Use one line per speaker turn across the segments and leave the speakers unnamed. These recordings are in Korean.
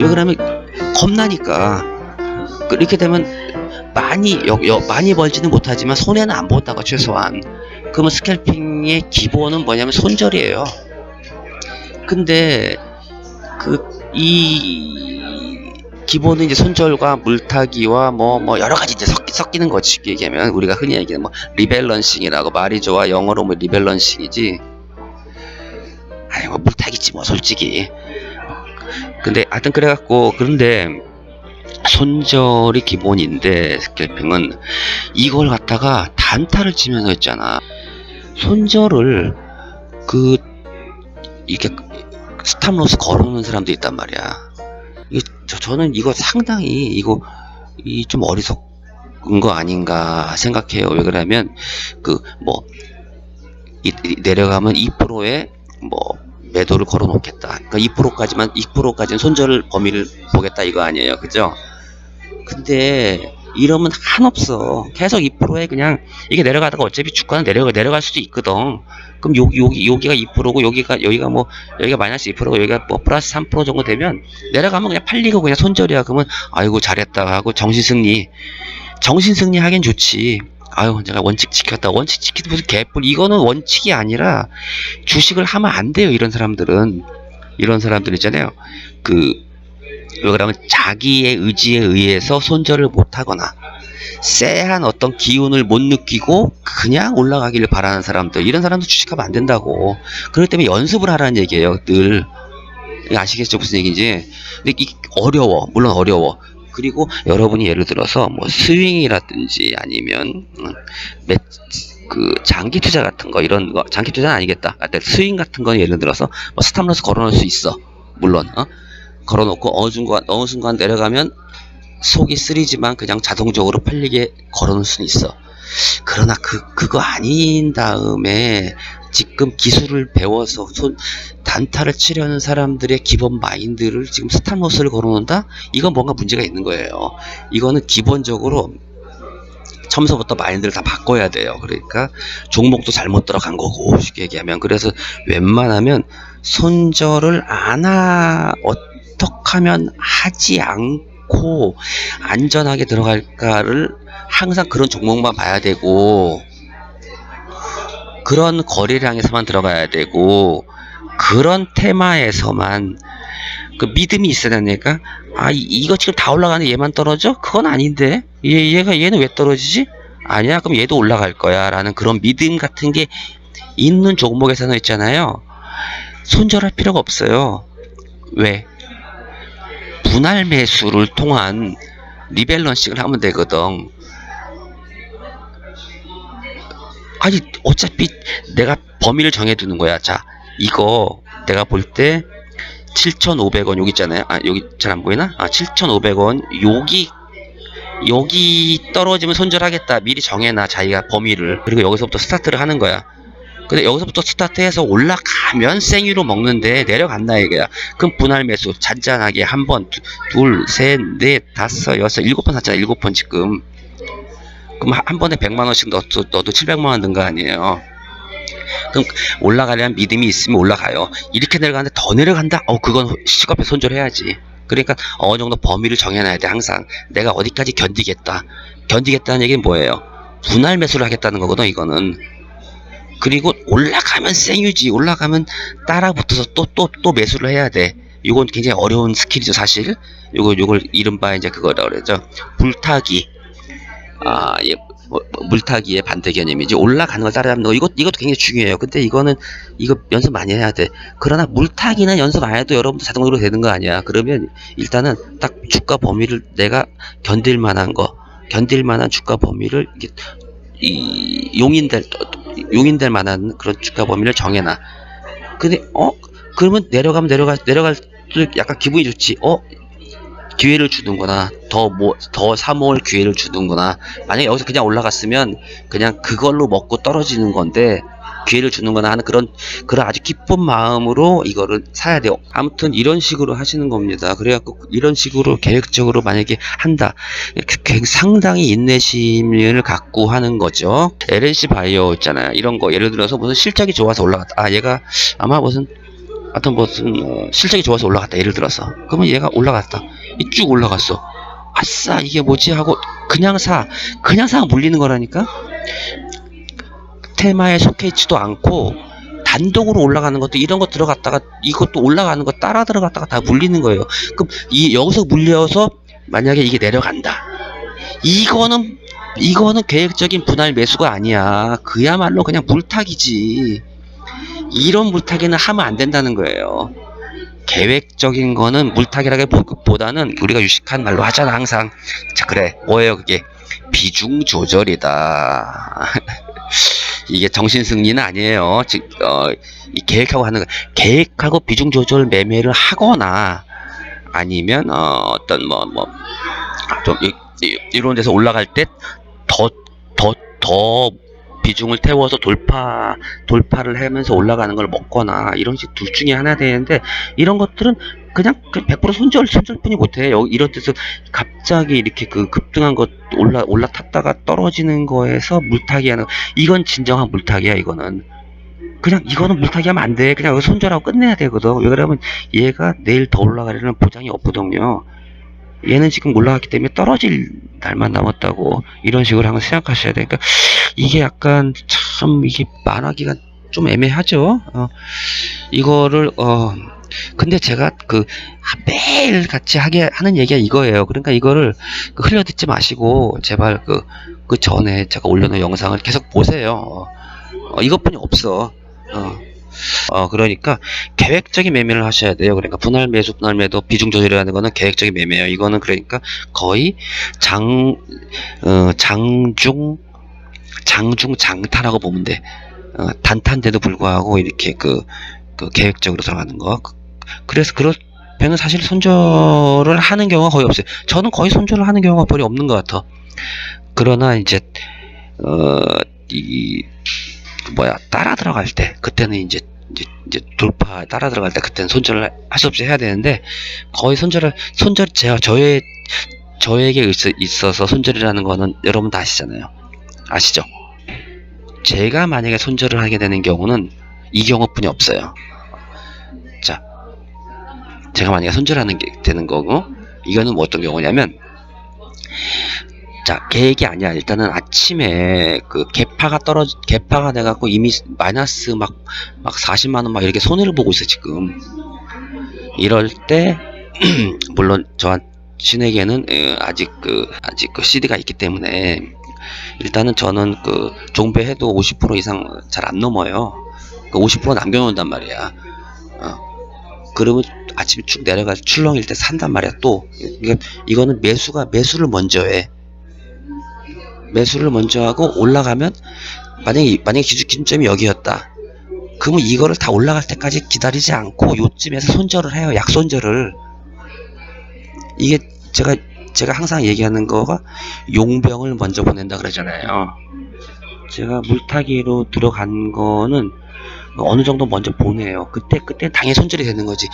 왜 그러면 겁나니까. 그렇게 되면 많이 벌지는 못하지만 손해는 안 본다고 최소한. 그러면 스캘핑의 기본은 뭐냐면 손절이에요. 근데 이 기본은 이제 손절과 물타기와 뭐 여러 가지 이제 섞이는 거지. 쉽게 얘기하면 우리가 흔히 얘기하는 뭐 리밸런싱이라고, 말이 좋아 영어로 뭐 리밸런싱이지. 아니 뭐 물타기지 뭐 솔직히. 근데 하여튼 그래갖고, 그런데 손절이 기본인데 스캘핑은 이걸 갖다가 단타를 치면서 했잖아. 손절을 이게 스탑로스 걸어놓는 사람도 있단 말이야. 저는 이거 상당히 좀 어리석은 거 아닌가 생각해요. 왜 그러냐면 내려가면 2%의 뭐 매도를 걸어 놓겠다. 그러니까 2%까지는 손절 범위를 보겠다 이거 아니에요. 그죠? 근데 이러면 한없어. 계속 2%에 그냥 이게 내려가다가 어차피 주가는 내려갈 수도 있거든. 그럼 여기가 2%고 여기가 마이너스 2%고 여기가 뭐 플러스 3% 정도 되면 내려가면 그냥 팔리고 그냥 손절이야. 그러면 아이고 잘했다 하고 정신승리 하긴 좋지. 아유 내가 원칙 지켰다. 원칙 지키도 무슨 개뿔. 이거는 원칙이 아니라 주식을 하면 안 돼요. 이런 사람들 있잖아요. 왜 그러면 자기의 의지에 의해서 손절을 못하거나 쎄한 어떤 기운을 못 느끼고 그냥 올라가기를 바라는 사람들, 이런 사람도 주식하면 안 된다고. 그렇기 때문에 연습을 하라는 얘기예요. 늘. 아시겠죠 무슨 얘기인지. 근데 어려워. 물론 어려워. 그리고 여러분이 예를 들어서 뭐 스윙이라든지 아니면 장기 투자 같은 거, 이런 거, 장기 투자는 아니겠다. 스윙 같은 거 예를 들어서 뭐 스탑로스 걸어놓을 수 있어. 물론 걸어놓고 어느 순간 내려가면 속이 쓰리지만 그냥 자동적으로 팔리게 걸어놓을 수는 있어. 그러나 그거 아닌 다음에 지금 기술을 배워서 단타를 치려는 사람들의 기본 마인드를 지금 스탑로스를 걸어놓는다? 이건 뭔가 문제가 있는 거예요. 이거는 기본적으로 처음서부터 마인드를 다 바꿔야 돼요. 그러니까 종목도 잘못 들어간 거고, 쉽게 얘기하면. 그래서 웬만하면 손절을 어떻게 하면 하지 않고 안전하게 들어갈까를 항상 그런 종목만 봐야 되고, 그런 거래량에서만 들어가야 되고, 그런 테마에서만 믿음이 있어야 되니까. 이거 지금 다 올라가는데 얘만 떨어져? 그건 아닌데 얘는 왜 떨어지지? 아니야 그럼 얘도 올라갈 거야 라는 그런 믿음 같은 게 있는 종목에서는 있잖아요, 손절할 필요가 없어요. 왜? 분할 매수를 통한 리밸런싱을 하면 되거든. 아니 어차피 내가 범위를 정해두는 거야. 자, 이거 내가 볼 때 7,500원 여기 있잖아요. 여기 잘 안 보이나? 7,500원 여기 떨어지면 손절하겠다. 미리 정해놔 자기가 범위를. 그리고 여기서부터 스타트를 하는 거야. 근데 여기서부터 스타트해서 올라가면 생유로 먹는데 내려간다 이거야. 그럼 분할 매수 잔잔하게 한 번, 둘, 셋, 넷, 다섯, 여섯, 7번 샀잖아. 7번 지금. 그럼 한 번에 100만원씩 넣어도 700만원 든 거 아니에요. 그럼 올라가려면 믿음이 있으면 올라가요. 이렇게 내려가는데 더 내려간다? 그건 시급에 손절해야지. 그러니까 어느 정도 범위를 정해놔야 돼. 항상 내가 어디까지 견디겠다는 얘기는 뭐예요? 분할 매수를 하겠다는 거거든 이거는. 그리고 올라가면 생유지. 올라가면 따라 붙어서 또 매수를 해야 돼. 이건 굉장히 어려운 스킬이죠 사실. 요걸 이른바 이제 그거라 그러죠, 물타기. 예, 물타기의 반대 개념이지. 올라가는 걸 따라잡는 거, 이것도 굉장히 중요해요. 근데 이거 연습 많이 해야 돼. 그러나 물타기는 연습 안 해도 여러분도 자동으로 되는 거 아니야. 그러면 일단은 딱 주가 범위를, 내가 견딜 만한 주가 범위를 용인될 만한 그런 주가 범위를 정해놔. 근데 그러면 내려갈 때 약간 기분이 좋지. 기회를 주는구나. 더 사모을 기회를 주는구나. 만약에 여기서 그냥 올라갔으면 그냥 그걸로 먹고 떨어지는 건데 기회를 주는구나 하는 그런 아주 기쁜 마음으로 이거를 사야 돼요. 아무튼 이런 식으로 하시는 겁니다. 그래갖고 이런 식으로 계획적으로 만약에 한다, 상당히 인내심을 갖고 하는 거죠. LNC 바이오 있잖아요. 이런 거 예를 들어서 무슨 실적이 좋아서 올라갔다. 얘가 아마 무슨 하여튼 무슨 실적이 좋아서 올라갔다 예를 들어서. 그러면 얘가 올라갔다. 쭉 올라갔어. 아싸 이게 뭐지 하고 그냥 사 물리는 거라니까. 테마에 속해 있지도 않고 단독으로 올라가는 것도 이런 거 들어갔다가 이것도 올라가는 거 따라 들어갔다가 다 물리는 거예요. 그럼 여기서 물려서 만약에 이게 내려간다. 이거는 계획적인 분할 매수가 아니야. 그야말로 그냥 물타기지. 이런 물타기는 하면 안 된다는 거예요. 계획적인 거는 물타기라기보다는 우리가 유식한 말로 하잖아 항상. 자 그래 뭐예요 그게? 비중 조절이다. 이게 정신승리는 아니에요. 즉 이 계획하고 하는 거, 계획하고 비중 조절 매매를 하거나 아니면 어떤 좀 이런 데서 올라갈 때 더 비중을 태워서 돌파를 하면서 올라가는 걸 먹거나 이런 식 둘 중에 하나 되는데 이런 것들은 그냥 100% 손절뿐이 못해. 이런 데서 갑자기 이렇게 그 급등한 것 올라탔다가 떨어지는 거에서 물타기 하는 이건 진정한 물타기야. 이거는 물타기 하면 안 돼. 그냥 여기 손절하고 끝내야 되거든. 왜 그러면 얘가 내일 더 올라가려는 보장이 없거든요. 얘는 지금 올라갔기 때문에 떨어질 날만 남았다고 이런 식으로 한번 생각하셔야 되니까 이게 약간 참 이게 말하기가 좀 애매하죠. 이거를 근데 제가 매일 같이 하는 얘기가 이거예요. 그러니까 이거를 흘려듣지 마시고 제발 그 전에 제가 올려놓은 영상을 계속 보세요. 이것뿐이 없어. 그러니까 계획적인 매매를 하셔야 돼요. 그러니까 분할 매도 비중 조절이라는 거는 계획적인 매매예요. 이거는 그러니까 거의 장중 장타라고 보면 돼. 단타인데도 불구하고 이렇게 계획적으로 들어가는 거. 그래서 그러면 사실 손절을 하는 경우가 거의 없어요. 저는 거의 손절을 하는 경우가 거의 없는 것 같아. 그러나 이제 따라 들어갈 때 그때는 이제 돌파 따라 들어갈 때 그때는 손절을 할 수 없이 해야 되는데 거의 저에게 있어서 손절이라는 거는 여러분 다 아시잖아요. 아시죠? 제가 만약에 손절을 하게 되는 경우는 이 경우뿐이 없어요. 자, 제가 만약에 손절하는 게 되는 거고 이거는 뭐 어떤 경우냐면 자, 계획이 아니야. 일단은 아침에 개파가 돼갖고 이미 마이너스 막 40만원 막 이렇게 손해를 보고 있어, 지금. 이럴 때, 물론 신에게는 아직 CD가 있기 때문에, 일단은 저는 종배해도 50% 이상 잘 안 넘어요. 50% 남겨놓는단 말이야. 그러면 아침에 쭉 내려가서 출렁일 때 산단 말이야, 또. 이거는 매수를 먼저 해. 매수를 먼저 하고 올라가면 만약에 기준점이 여기였다. 그러면 이거를 다 올라갈 때까지 기다리지 않고 요쯤에서 손절을 해요. 약손절을. 이게 제가 항상 얘기하는 거가 용병을 먼저 보낸다 그러잖아요. 제가 물타기로 들어간 거는 어느 정도 먼저 보내요. 그때 당연히 손절이 되는 거지.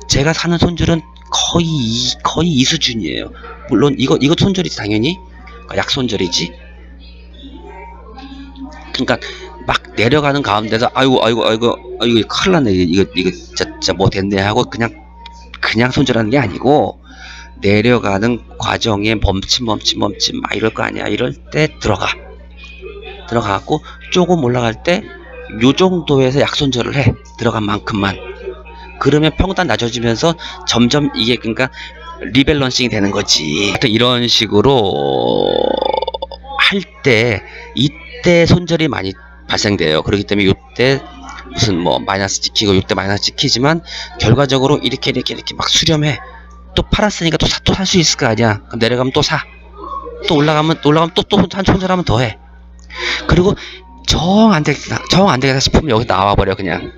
제가 사는 손절은 거의 이 수준이에요. 물론 이거 손절이지 당연히. 약손절이지. 그러니까 막 내려가는 가운데서 아이고 큰일 났네. 이거 진짜 뭐 됐네 하고 그냥 손절하는 게 아니고 내려가는 과정에 멈춤 막 이럴 거 아니야. 이럴 때 들어가고 조금 올라갈 때 요 정도에서 약손절을 해. 들어간 만큼만. 그러면 평단 낮아지면서 점점 이게 그러니까 리밸런싱이 되는 거지. 이런 식으로 할 때 이때 손절이 많이 발생돼요. 그렇기 때문에 이때 무슨 마이너스 찍히고 이때 마이너스 찍히지만 결과적으로 이렇게 막 수렴해. 또 팔았으니까 또 살 수 있을 거 아니야. 그럼 내려가면 또 사. 또 올라가면 또 한 손절하면 더 해. 그리고 정 안 되겠다 싶으면 여기 나와버려 그냥.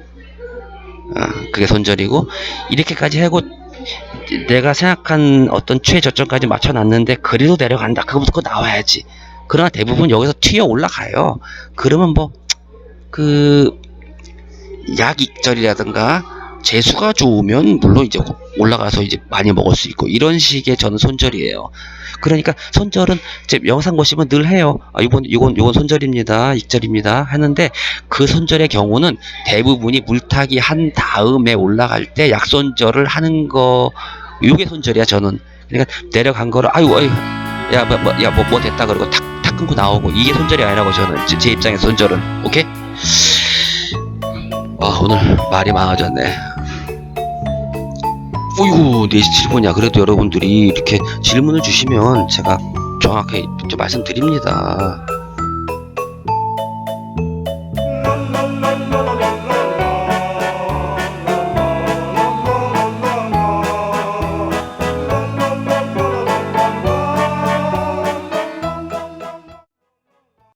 그게 손절이고 이렇게까지 하고 내가 생각한 어떤 최저점까지 맞춰놨는데 그래도 내려간다. 그거부터 나와야지. 그러나 대부분 여기서 튀어 올라가요. 그러면 약익절이라든가 재수가 좋으면 물론 이제 올라가서 이제 많이 먹을 수 있고 이런 식의 저는 손절이에요. 그러니까 손절은 제 영상 보시면 늘 해요. 이건 손절입니다. 익절입니다. 하는데 그 손절의 경우는 대부분이 물타기 한 다음에 올라갈 때 약손절을 하는 거, 요게 손절이야 저는. 그러니까 내려간 거를 뭐 됐다 그러고 탁 끊고 나오고, 이게 손절이 아니라고 저는, 제 입장에서 손절은. 오케이? 오늘 말이 많아졌네. 어이구, 4시 7분이야. 그래도 여러분들이 이렇게 질문을 주시면 제가 정확하게 말씀드립니다.